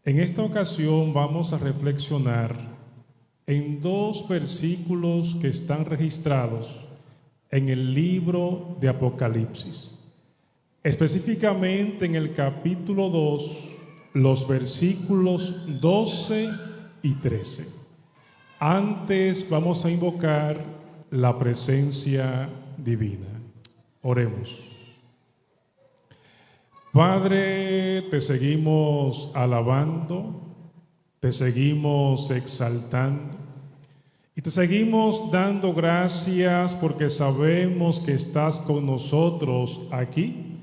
En esta ocasión vamos a reflexionar en dos versículos que están registrados en el libro de Apocalipsis, específicamente en el capítulo 2, los versículos 12 y 13. Antes vamos a invocar la presencia divina. Oremos. Padre, te seguimos alabando, te seguimos exaltando y te seguimos dando gracias porque sabemos que estás con nosotros aquí.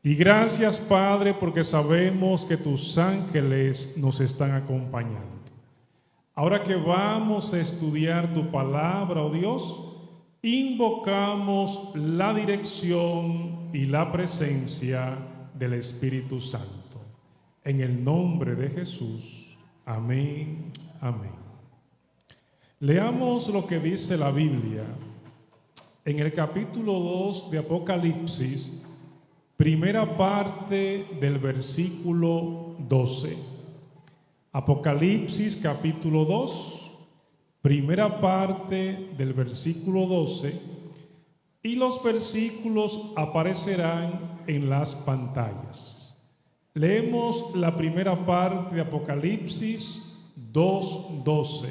Y gracias, Padre, porque sabemos que tus ángeles nos están acompañando. Ahora que vamos a estudiar tu palabra, oh Dios, invocamos la dirección y la presencia del Espíritu Santo. En el nombre de Jesús. Amén. Amén. Leamos lo que dice la Biblia en el capítulo 2 de Apocalipsis, primera parte del versículo 12. Apocalipsis capítulo 2, primera parte del versículo 12, y los versículos aparecerán en las pantallas. Leemos la primera parte de Apocalipsis 2:12.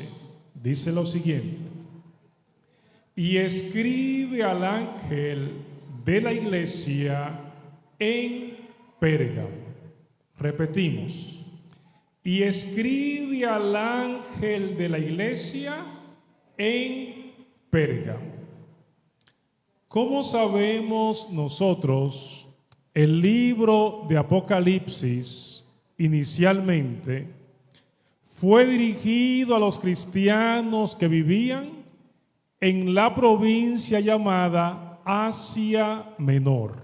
Dice lo siguiente: y escribe al ángel de la iglesia en Pérgamo. Repetimos: y escribe al ángel de la iglesia en Pérgamo. ¿Cómo sabemos nosotros el libro de Apocalipsis inicialmente fue dirigido a los cristianos que vivían en la provincia llamada Asia Menor?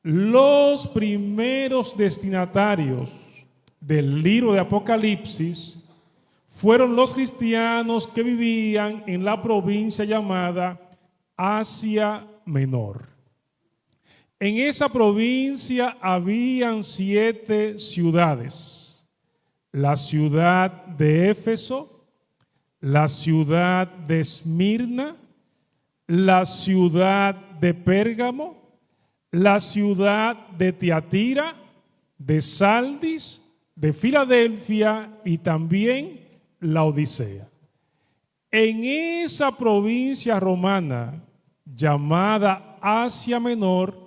Los primeros destinatarios del libro de Apocalipsis fueron los cristianos que vivían en la provincia llamada Asia Menor. En esa provincia habían 7 ciudades: la ciudad de Éfeso, la ciudad de Esmirna, la ciudad de Pérgamo, la ciudad de Tiatira, de Sardis, de Filadelfia y también Laodicea. En esa provincia romana llamada Asia Menor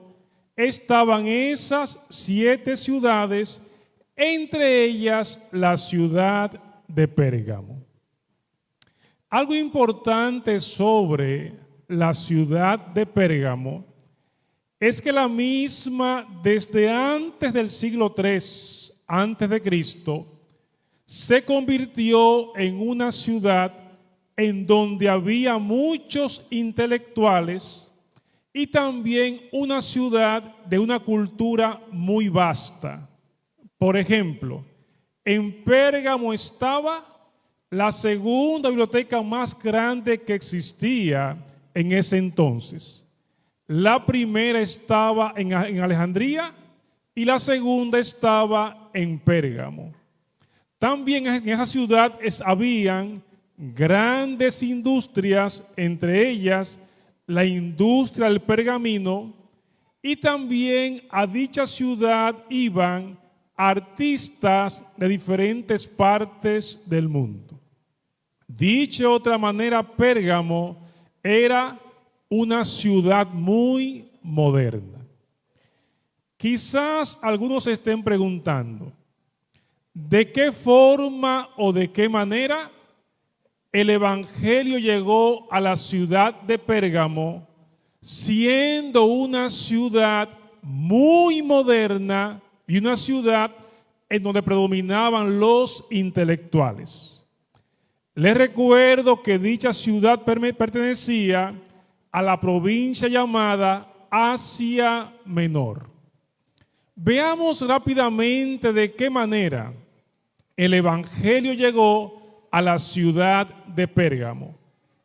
estaban esas 7 ciudades, entre ellas la ciudad de Pérgamo. Algo importante sobre la ciudad de Pérgamo es que la misma, desde antes del siglo III antes de Cristo, se convirtió en una ciudad en donde había muchos intelectuales y también una ciudad de una cultura muy vasta. Por ejemplo, en Pérgamo estaba la segunda biblioteca más grande que existía en ese entonces. La primera estaba en Alejandría y la segunda estaba en Pérgamo. También en esa ciudad habían grandes industrias, entre ellas la industria del pergamino, y también a dicha ciudad iban artistas de diferentes partes del mundo. Dicho de otra manera, Pérgamo era una ciudad muy moderna. Quizás algunos se estén preguntando, ¿de qué forma o de qué manera el Evangelio llegó a la ciudad de Pérgamo, siendo una ciudad muy moderna y una ciudad en donde predominaban los intelectuales? Les recuerdo que dicha ciudad pertenecía a la provincia llamada Asia Menor. Veamos rápidamente de qué manera el Evangelio llegó a la ciudad de Pérgamo.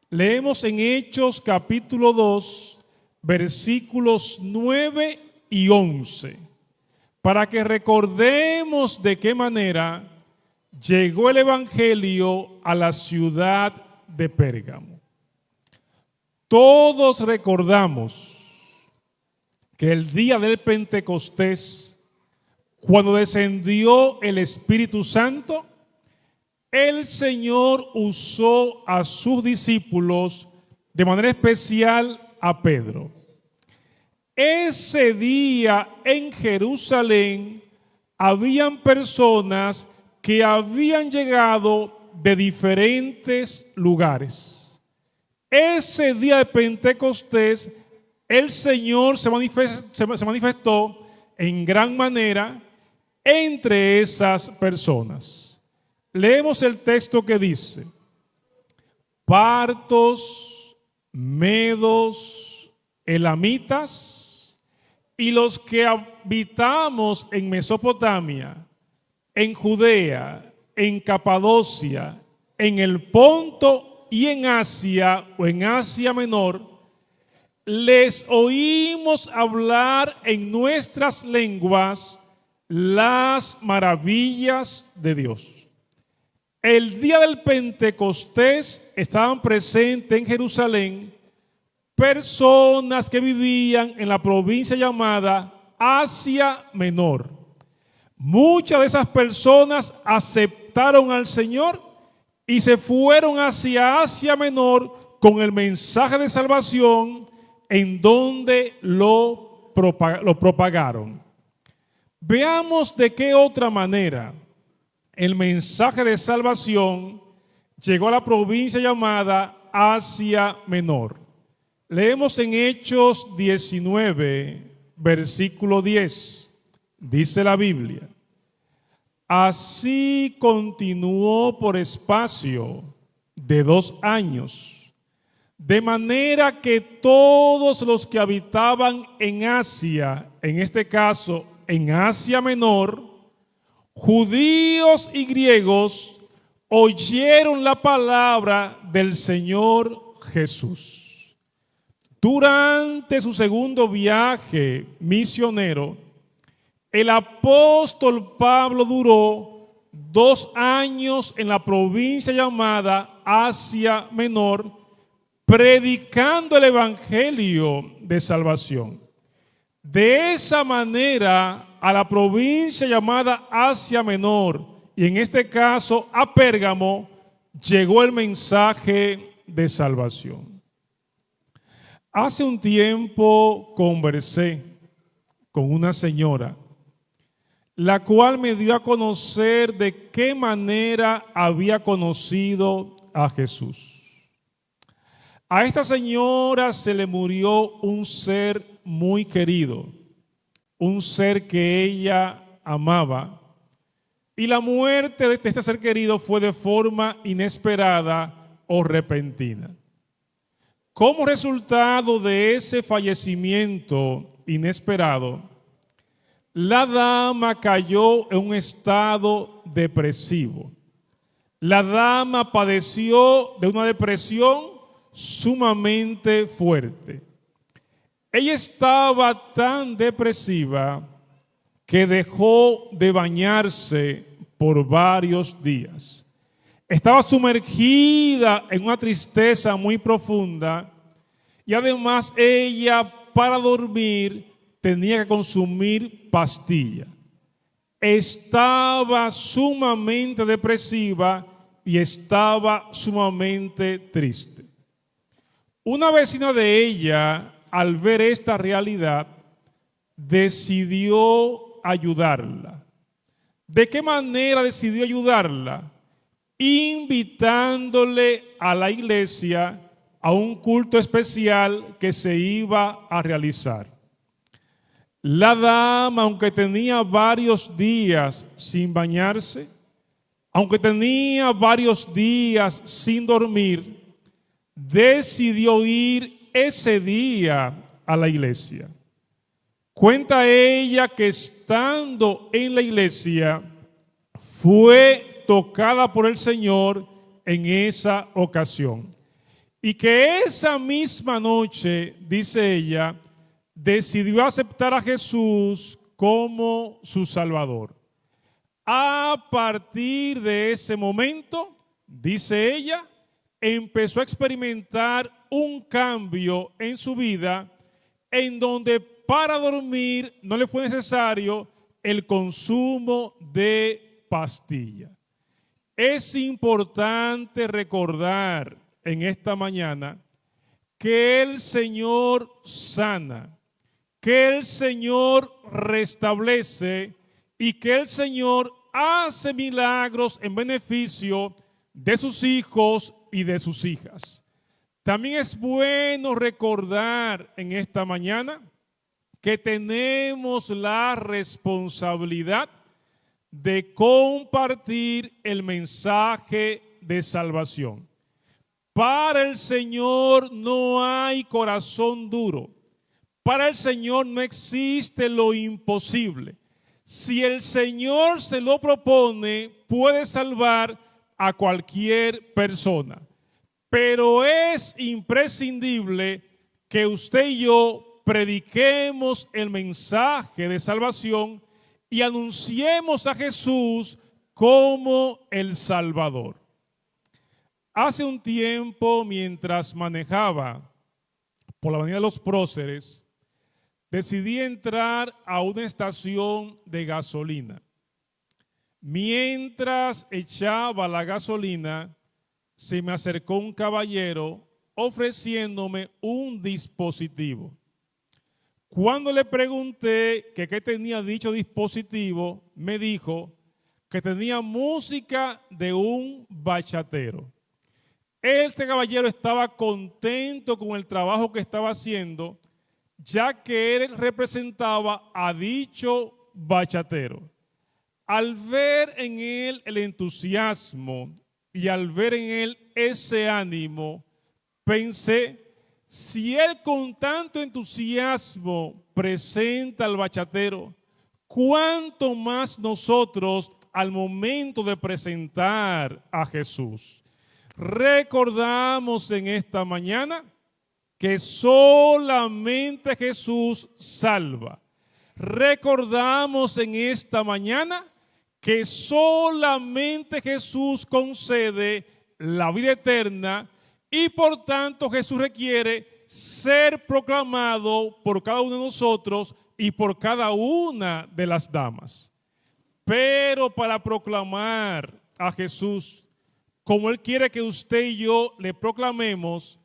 Leemos en Hechos capítulo 2, versículos 9 y 11. para que recordemos de qué manera llegó el Evangelio a la ciudad de Pérgamo. Todos recordamos que el día del Pentecostés, cuando descendió el Espíritu Santo, el Señor usó a sus discípulos, de manera especial a Pedro. Ese día en Jerusalén habían personas que habían llegado de diferentes lugares. Ese día de Pentecostés, el Señor se manifestó en gran manera entre esas personas. Leemos el texto que dice: partos, medos, elamitas y los que habitamos en Mesopotamia, en Judea, en Capadocia, en el Ponto y en Asia o en Asia Menor, les oímos hablar en nuestras lenguas las maravillas de Dios. El día del Pentecostés estaban presentes en Jerusalén personas que vivían en la provincia llamada Asia Menor. Muchas de esas personas aceptaron al Señor y se fueron hacia Asia Menor con el mensaje de salvación, en donde lo propagaron. Veamos de qué otra manera el mensaje de salvación llegó a la provincia llamada Asia Menor. Leemos en Hechos 19, versículo 10. Dice la Biblia: así continuó por espacio de 2 años, de manera que todos los que habitaban en Asia, en este caso en Asia Menor, judíos y griegos, oyeron la palabra del Señor Jesús. Durante su segundo viaje misionero, el apóstol Pablo duró 2 años en la provincia llamada Asia Menor, predicando el evangelio de salvación. De esa manera, a la provincia llamada Asia Menor, y en este caso a Pérgamo, llegó el mensaje de salvación. Hace un tiempo conversé con una señora, la cual me dio a conocer de qué manera había conocido a Jesús. A esta señora se le murió un ser muy querido, un ser que ella amaba, y la muerte de este ser querido fue de forma inesperada o repentina. Como resultado de ese fallecimiento inesperado, la dama cayó en un estado depresivo. La dama padeció de una depresión sumamente fuerte. Ella estaba tan depresiva que dejó de bañarse por varios días. Estaba sumergida en una tristeza muy profunda y además ella, para dormir, tenía que consumir pastilla. Estaba sumamente depresiva y estaba sumamente triste. Una vecina de ella, al ver esta realidad, decidió ayudarla. ¿De qué manera decidió ayudarla? Invitándole a la iglesia a un culto especial que se iba a realizar. La dama, aunque tenía varios días sin bañarse, aunque tenía varios días sin dormir, decidió ir ese día a la iglesia. Cuenta ella que estando en la iglesia fue tocada por el Señor en esa ocasión. Y que esa misma noche, dice ella, decidió aceptar a Jesús como su Salvador. A partir de ese momento, dice ella, empezó a experimentar un cambio en su vida en donde para dormir no le fue necesario el consumo de pastillas. Es importante recordar en esta mañana que el Señor sana, que el Señor restablece y que el Señor hace milagros en beneficio de sus hijos y de sus hijas. También es bueno recordar en esta mañana que tenemos la responsabilidad de compartir el mensaje de salvación. Para el Señor no hay corazón duro. Para el Señor no existe lo imposible. Si el Señor se lo propone, puede salvar a cualquier persona. Pero es imprescindible que usted y yo prediquemos el mensaje de salvación y anunciemos a Jesús como el Salvador. Hace un tiempo, mientras manejaba por la Avenida de los Próceres, decidí entrar a una estación de gasolina. Mientras echaba la gasolina, se me acercó un caballero ofreciéndome un dispositivo. Cuando le pregunté que qué tenía dicho dispositivo, me dijo que tenía música de un bachatero. Este caballero estaba contento con el trabajo que estaba haciendo, ya que él representaba a dicho bachatero. Al ver en él el entusiasmo y al ver en él ese ánimo, pensé, si él con tanto entusiasmo presenta al bachatero, ¿cuánto más nosotros al momento de presentar a Jesús? Recordamos en esta mañana que solamente Jesús salva. Recordamos en esta mañana que solamente Jesús concede la vida eterna y por tanto Jesús requiere ser proclamado por cada uno de nosotros y por cada una de las damas. Pero para proclamar a Jesús como Él quiere que usted y yo le proclamemos,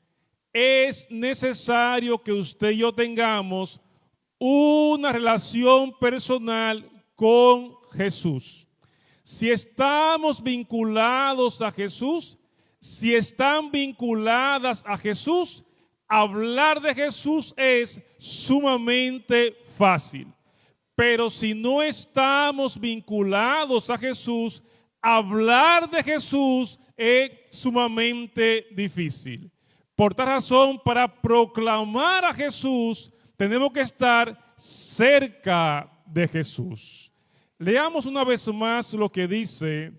es necesario que usted y yo tengamos una relación personal con Jesús. Si estamos vinculados a Jesús, si están vinculadas a Jesús, hablar de Jesús es sumamente fácil. Pero si no estamos vinculados a Jesús, hablar de Jesús es sumamente difícil. Por tal razón, para proclamar a Jesús, tenemos que estar cerca de Jesús. Leamos una vez más lo que dice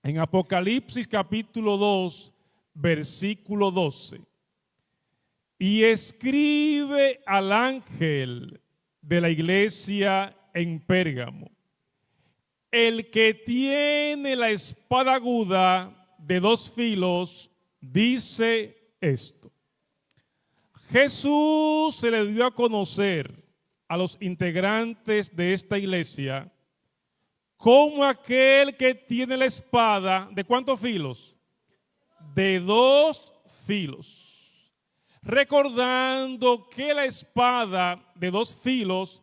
en Apocalipsis capítulo 2, versículo 12. Y escribe al ángel de la iglesia en Pérgamo, el que tiene la espada aguda de dos filos, dice esto. Jesús se le dio a conocer a los integrantes de esta iglesia como aquel que tiene la espada, ¿de cuántos filos? De dos filos. Recordando que la espada de dos filos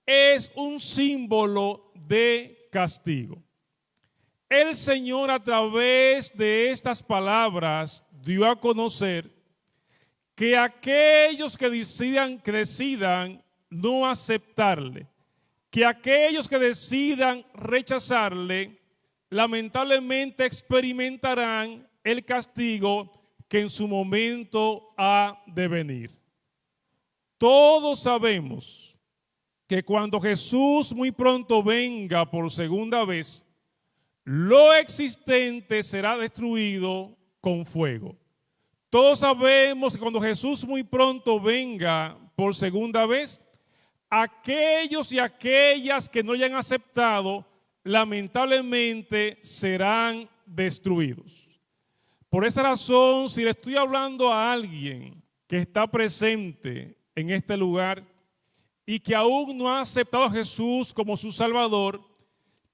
es un símbolo de castigo. El Señor a través de estas palabras dio a conocer que aquellos que decidan no aceptarle, que aquellos que decidan rechazarle, lamentablemente experimentarán el castigo que en su momento ha de venir. Todos sabemos que cuando Jesús muy pronto venga por segunda vez, lo existente será destruido con fuego. Todos sabemos que cuando Jesús muy pronto venga por segunda vez, aquellos y aquellas que no hayan aceptado, lamentablemente serán destruidos. Por esa razón, si le estoy hablando a alguien que está presente en este lugar y que aún no ha aceptado a Jesús como su Salvador,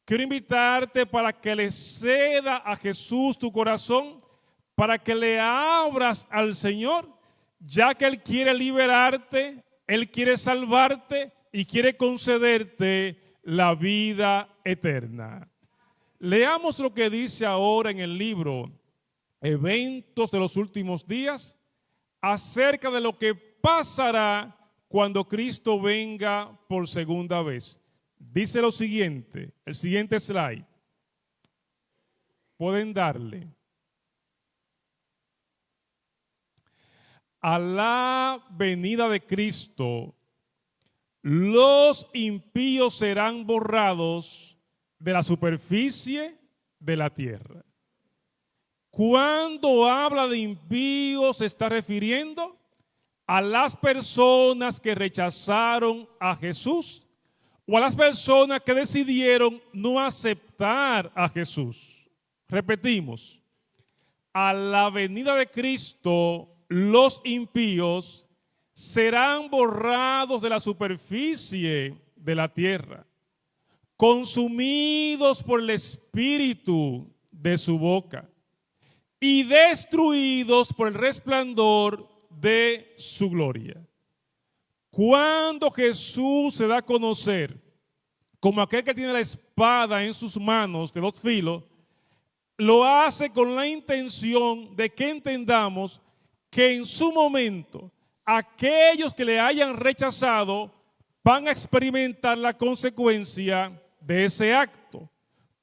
quiero invitarte para que le ceda a Jesús tu corazón, para que le abras al Señor, ya que Él quiere liberarte, Él quiere salvarte y quiere concederte la vida eterna. Leamos lo que dice ahora en el libro Eventos de los Últimos Días, acerca de lo que pasará cuando Cristo venga por segunda vez. Dice lo siguiente, el siguiente slide. Pueden darle. A la venida de Cristo, los impíos serán borrados de la superficie de la tierra. Cuando habla de impíos, se está refiriendo a las personas que rechazaron a Jesús o a las personas que decidieron no aceptar a Jesús. Repetimos, a la venida de Cristo, los impíos serán borrados de la superficie de la tierra, consumidos por el espíritu de su boca y destruidos por el resplandor de su gloria. Cuando Jesús se da a conocer como aquel que tiene la espada en sus manos de dos filos, lo hace con la intención de que entendamos que en su momento aquellos que le hayan rechazado van a experimentar la consecuencia de ese acto.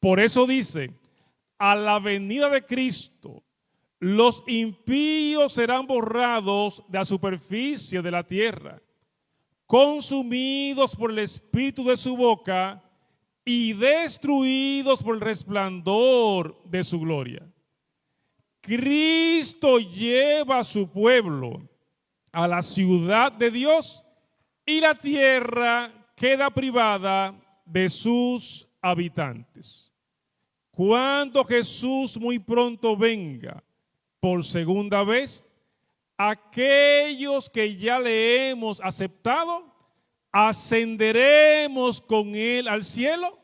Por eso dice, a la venida de Cristo, los impíos serán borrados de la superficie de la tierra, consumidos por el espíritu de su boca y destruidos por el resplandor de su gloria. Cristo lleva a su pueblo a la ciudad de Dios y la tierra queda privada de sus habitantes. Cuando Jesús muy pronto venga por segunda vez, aquellos que ya le hemos aceptado, ascenderemos con Él al cielo,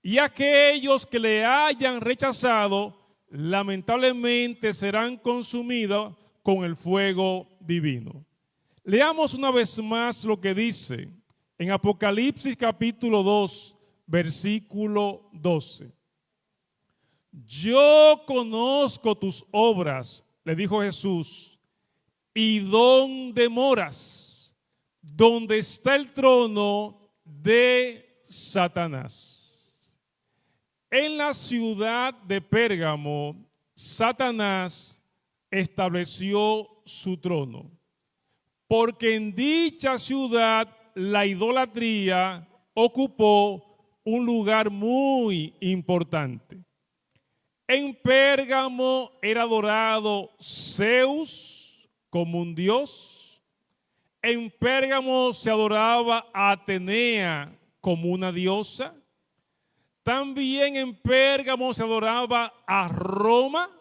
y aquellos que le hayan rechazado, lamentablemente serán consumidos con el fuego divino. Leamos una vez más lo que dice en Apocalipsis capítulo 2, versículo 12. Yo conozco tus obras, le dijo Jesús, y dónde moras, donde está el trono de Satanás. En la ciudad de Pérgamo, Satanás estableció su trono, porque en dicha ciudad la idolatría ocupó un lugar muy importante. En Pérgamo era adorado Zeus como un dios. En Pérgamo se adoraba a Atenea como una diosa. También en Pérgamo se adoraba a Roma.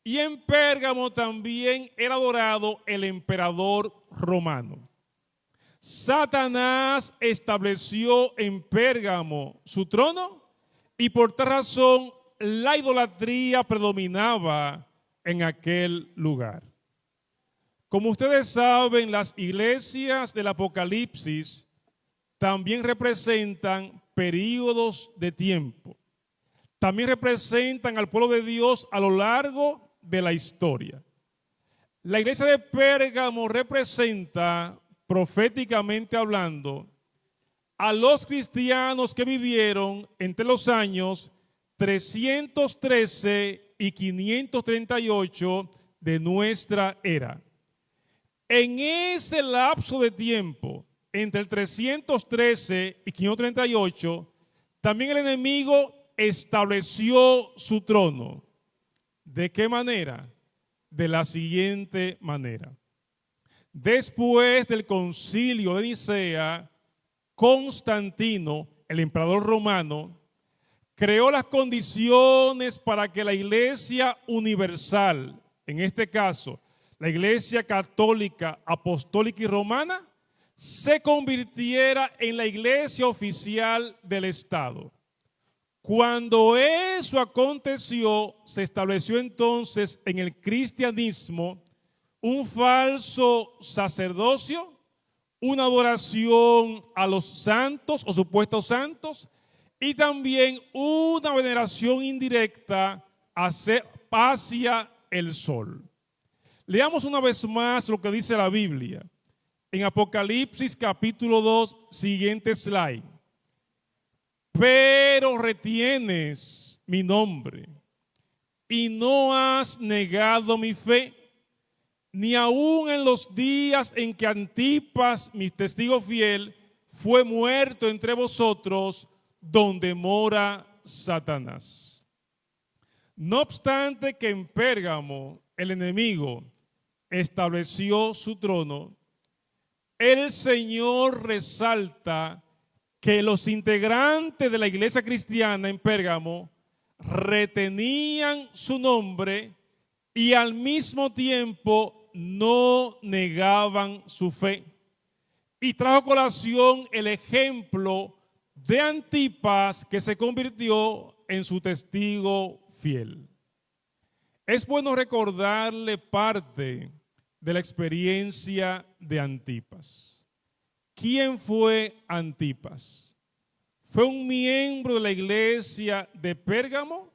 Y en Pérgamo también era adorado el emperador romano. Satanás estableció en Pérgamo su trono y por tal razón la idolatría predominaba en aquel lugar. Como ustedes saben, las iglesias del Apocalipsis también representan períodos de tiempo. También representan al pueblo de Dios a lo largo de la historia. La iglesia de Pérgamo representa, proféticamente hablando, a los cristianos que vivieron entre los años 313 y 538 de nuestra era. En ese lapso de tiempo, entre el 313 y 538, también el enemigo estableció su trono. ¿De qué manera? De la siguiente manera. Después del concilio de Nicea, Constantino, el emperador romano, creó las condiciones para que la Iglesia universal, en este caso, la Iglesia católica, apostólica y romana, se convirtiera en la iglesia oficial del Estado. Cuando eso aconteció, se estableció entonces en el cristianismo un falso sacerdocio, una adoración a los santos o supuestos santos, y también una veneración indirecta hacia el sol. Leamos una vez más lo que dice la Biblia. En Apocalipsis capítulo 2, siguiente slide. Pero retienes mi nombre y no has negado mi fe, ni aun en los días en que Antipas, mi testigo fiel, fue muerto entre vosotros, donde mora Satanás. No obstante que en Pérgamo el enemigo estableció su trono, el Señor resalta que los integrantes de la iglesia cristiana en Pérgamo retenían su nombre y al mismo tiempo no negaban su fe. Y trajo a colación el ejemplo de Antipas, que se convirtió en su testigo fiel. Es bueno recordarle parte de la experiencia de Antipas. ¿Quién fue Antipas? Fue un miembro de la iglesia de Pérgamo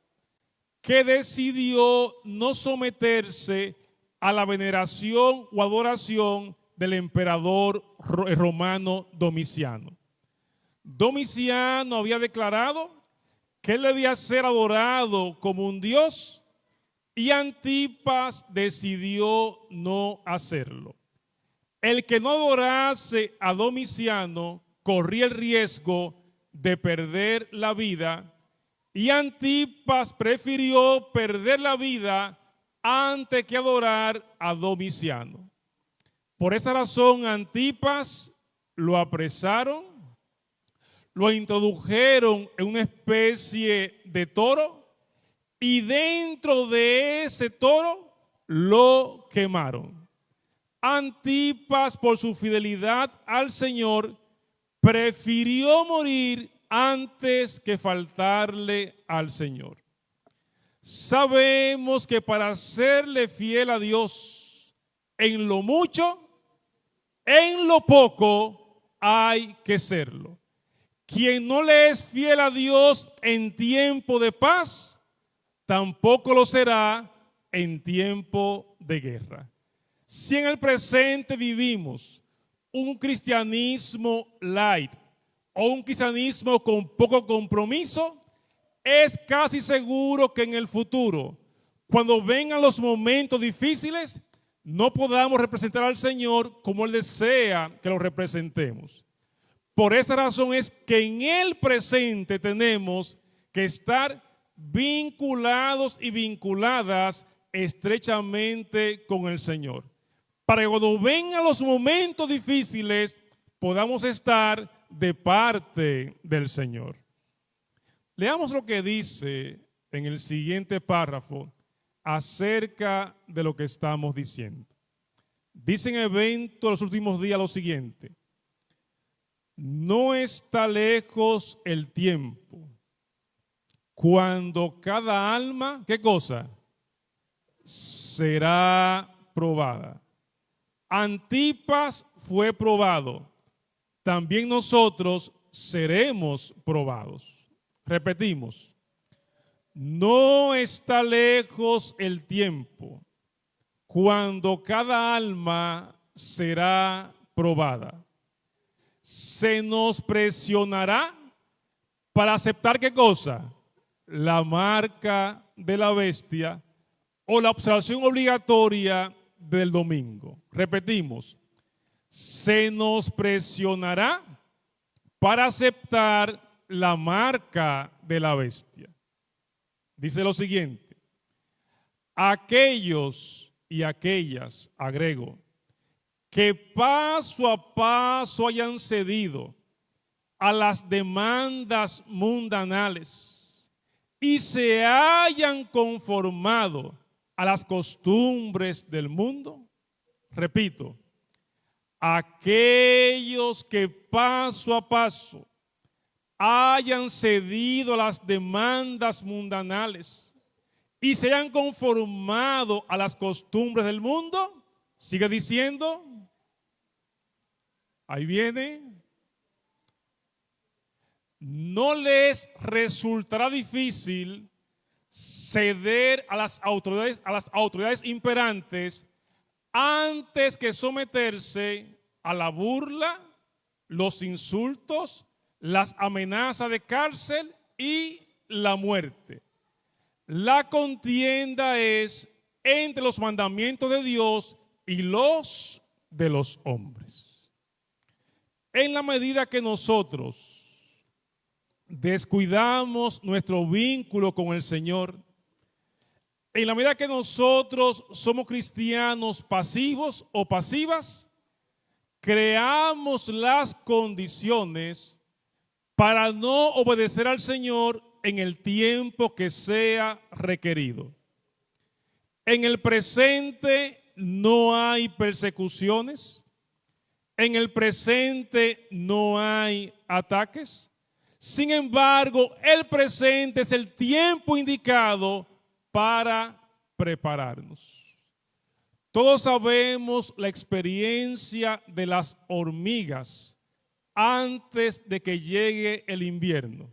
que decidió no someterse a la veneración o adoración del emperador romano Domiciano. Domiciano había declarado que él debía ser adorado como un dios y Antipas decidió no hacerlo. El que no adorase a Domiciano corría el riesgo de perder la vida y Antipas prefirió perder la vida antes que adorar a Domiciano. Por esa razón Antipas lo apresaron, lo introdujeron en una especie de toro y dentro de ese toro lo quemaron. Antipas, por su fidelidad al Señor, prefirió morir antes que faltarle al Señor. Sabemos que para serle fiel a Dios en lo mucho, en lo poco hay que serlo. Quien no le es fiel a Dios en tiempo de paz, tampoco lo será en tiempo de guerra. Si en el presente vivimos un cristianismo light o un cristianismo con poco compromiso, es casi seguro que en el futuro, cuando vengan los momentos difíciles, no podamos representar al Señor como Él desea que lo representemos. Por esa razón es que en el presente tenemos que estar vinculados y vinculadas estrechamente con el Señor, para que cuando vengan los momentos difíciles podamos estar de parte del Señor. Leamos lo que dice en el siguiente párrafo acerca de lo que estamos diciendo. Dice en Evento de los Últimos Días lo siguiente: no está lejos el tiempo cuando cada alma, ¿qué cosa? Será probada. Antipas fue probado, también nosotros seremos probados. Repetimos, no está lejos el tiempo cuando cada alma será probada. Se nos presionará para aceptar ¿qué cosa? La marca de la bestia o la observación obligatoria del domingo. Repetimos, se nos presionará para aceptar la marca de la bestia. Dice lo siguiente: aquellos y aquellas, agrego, que paso a paso hayan cedido a las demandas mundanales y se hayan conformado a las costumbres del mundo. Repito, aquellos que paso a paso hayan cedido a las demandas mundanales y se hayan conformado a las costumbres del mundo, sigue diciendo, ahí viene, no les resultará difícil ceder a las autoridades imperantes antes que someterse a la burla, los insultos, las amenazas de cárcel y la muerte. La contienda es entre los mandamientos de Dios y los de los hombres. En la medida que nosotros descuidamos nuestro vínculo con el Señor, en la medida que nosotros somos cristianos pasivos o pasivas, creamos las condiciones para no obedecer al Señor en el tiempo que sea requerido. En el presente no hay persecuciones, en el presente no hay ataques. Sin embargo, el presente es el tiempo indicado para prepararnos. Todos sabemos la experiencia de las hormigas antes de que llegue el invierno.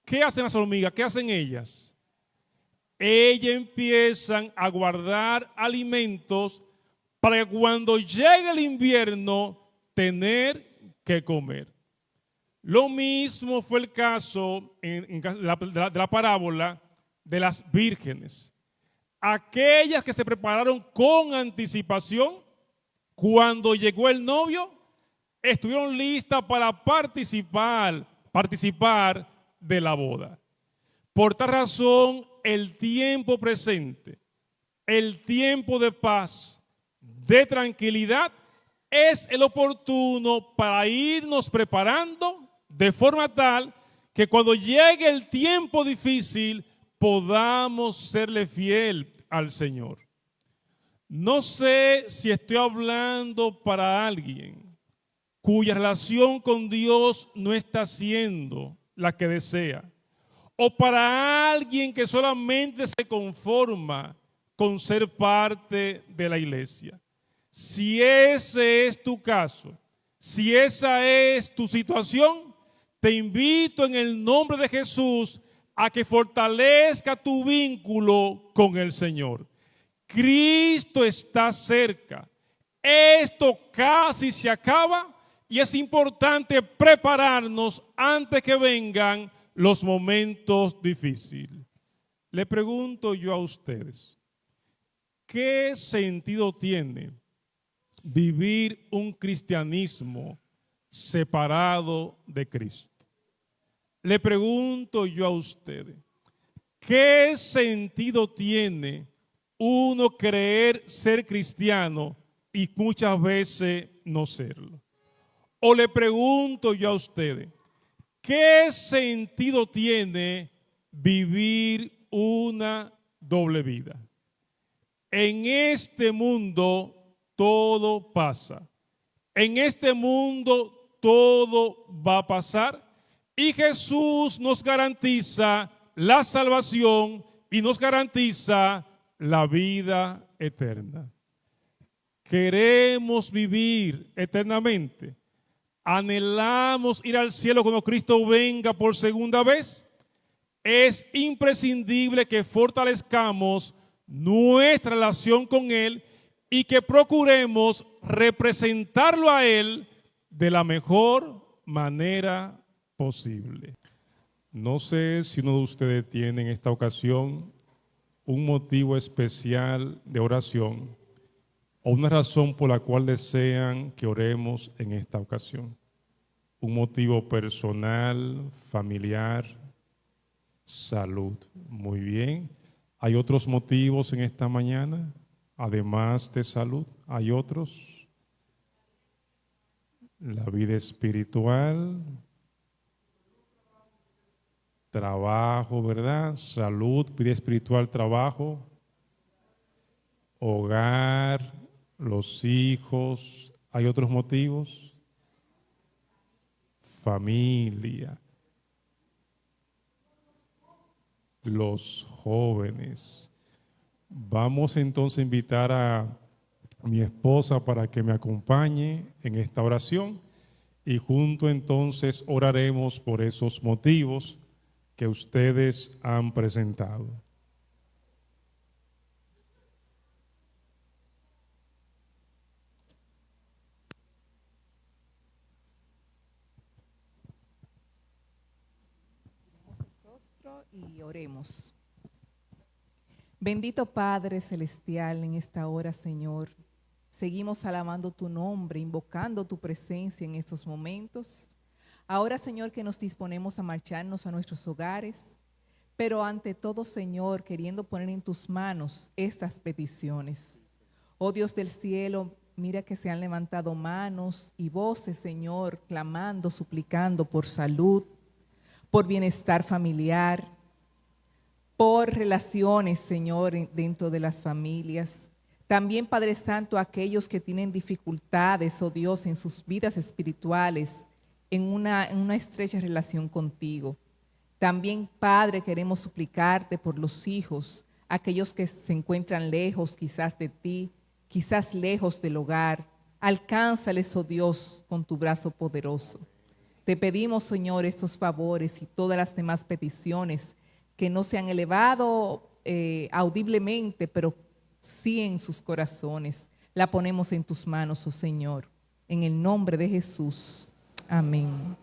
¿Qué hacen las hormigas? ¿Qué hacen ellas? Ellas empiezan a guardar alimentos para que cuando llegue el invierno tener que comer. Lo mismo fue el caso de la parábola de las vírgenes. Aquellas que se prepararon con anticipación, cuando llegó el novio, estuvieron listas para participar de la boda. Por tal razón, el tiempo presente, el tiempo de paz, de tranquilidad, es el oportuno para irnos preparando de forma tal que cuando llegue el tiempo difícil podamos serle fiel al Señor. No sé si estoy hablando para alguien cuya relación con Dios no está siendo la que desea, o para alguien que solamente se conforma con ser parte de la iglesia. Si ese es tu caso, si esa es tu situación, te invito en el nombre de Jesús a que fortalezca tu vínculo con el Señor. Cristo está cerca. Esto casi se acaba y es importante prepararnos antes que vengan los momentos difíciles. Le pregunto yo a ustedes, ¿qué sentido tiene vivir un cristianismo separado de Cristo? Le pregunto yo a ustedes, ¿qué sentido tiene uno creer ser cristiano y muchas veces no serlo? O le pregunto yo a ustedes, ¿qué sentido tiene vivir una doble vida? En este mundo todo pasa. En este mundo todo va a pasar. Y Jesús nos garantiza la salvación y nos garantiza la vida eterna. Queremos vivir eternamente. Anhelamos ir al cielo cuando Cristo venga por segunda vez. Es imprescindible que fortalezcamos nuestra relación con Él y que procuremos representarlo a Él de la mejor manera posible. No sé si uno de ustedes tiene en esta ocasión un motivo especial de oración o una razón por la cual desean que oremos en esta ocasión. Un motivo personal, familiar, salud. Muy bien. ¿Hay otros motivos en esta mañana? Además de salud, ¿hay otros? La vida espiritual, trabajo, ¿verdad? Salud, vida espiritual, trabajo, hogar, los hijos. ¿Hay otros motivos? Familia, los jóvenes. Vamos entonces a invitar a mi esposa para que me acompañe en esta oración y junto entonces oraremos por esos motivos que ustedes han presentado. Y oremos. Bendito Padre Celestial, en esta hora, Señor, seguimos alabando tu nombre, invocando tu presencia en estos momentos. Ahora, Señor, que nos disponemos a marcharnos a nuestros hogares, pero ante todo, Señor, queriendo poner en tus manos estas peticiones. Oh Dios del cielo, mira que se han levantado manos y voces, Señor, clamando, suplicando por salud, por bienestar familiar, por relaciones, Señor, dentro de las familias. También, Padre Santo, aquellos que tienen dificultades, oh Dios, en sus vidas espirituales, en una estrecha relación contigo. También, Padre, queremos suplicarte por los hijos, aquellos que se encuentran lejos quizás de ti, quizás lejos del hogar. Alcánzales, oh Dios, con tu brazo poderoso. Te pedimos, Señor, estos favores y todas las demás peticiones que no se han elevado audiblemente, pero sí en sus corazones. La ponemos en tus manos, oh Señor. En el nombre de Jesús. Amén.